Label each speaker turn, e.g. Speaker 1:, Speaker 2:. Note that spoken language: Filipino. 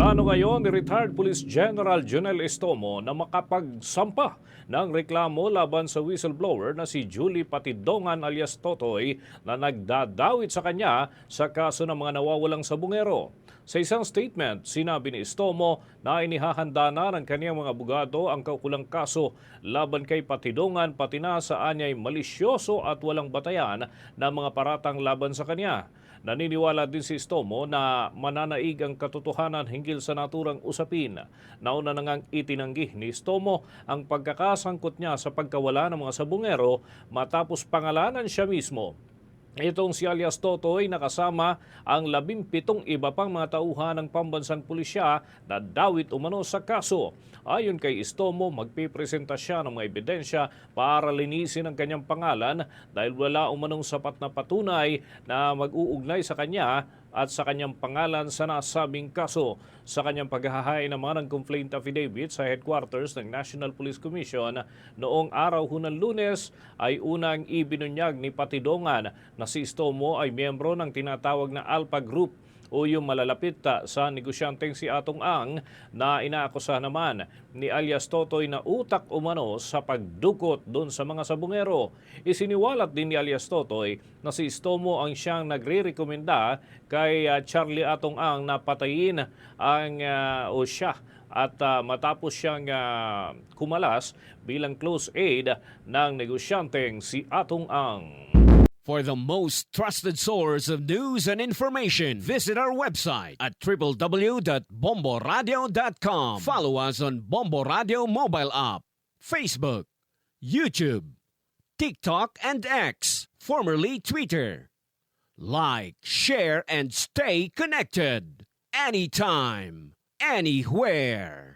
Speaker 1: Plano ngayon ni retired Police General Jonel Estomo na makapagsampa ng reklamo laban sa whistleblower na si Julie Patidongan alias Totoy na nagdadawit sa kanya sa kaso ng mga nawawalang sabungero. Sa isang statement, sinabi ni Estomo na inihahanda na ng kaniyang mga abogado ang kaukulang kaso laban kay Patidongan pati na sa anyay malisyoso at walang batayan na mga paratang laban sa kanya. Naniniwala din si Estomo na mananaig ang katotohanan hinggil sa naturang usapin. Nauna na ngang itinanggi ni Estomo ang pagkakasangkot niya sa pagkawala ng mga sabungero matapos pangalanan siya mismo. Itong si alias Totoy nakasama ang 17 iba pang mga tauhan ng pambansang pulisya na dawit umano sa kaso. Ayon kay Estomo, magpipresenta siya ng mga ebidensya para linisin ang kanyang pangalan dahil wala umanong sapat na patunay na mag-uugnay sa kanya at sa kanyang pangalan sa nasabing kaso. Sa kanyang paghahain naman ng complaint affidavit sa headquarters ng National Police Commission noong araw ng Lunes ay unang ibinunyag ni Patidongan na si Estomo ay miyembro ng tinatawag na Alpha Group o yung malalapit sa negosyanteng si Atong Ang na inaakusahan naman ni alias Totoy na utak umano sa pagdukot doon sa mga sabungero. Isiniwalat din ni alias Totoy na si Estomo ang siyang nagre-rekomenda kay Charlie Atong Ang na patayin ang siya at matapos siyang kumalas bilang close aide ng negosyanteng si Atong Ang.
Speaker 2: For the most trusted source of news and information, visit our website at www.bomboradio.com. Follow us on Bombo Radio mobile app, Facebook, YouTube, TikTok, and X, formerly Twitter. Like, share, and stay connected. Anytime, anywhere.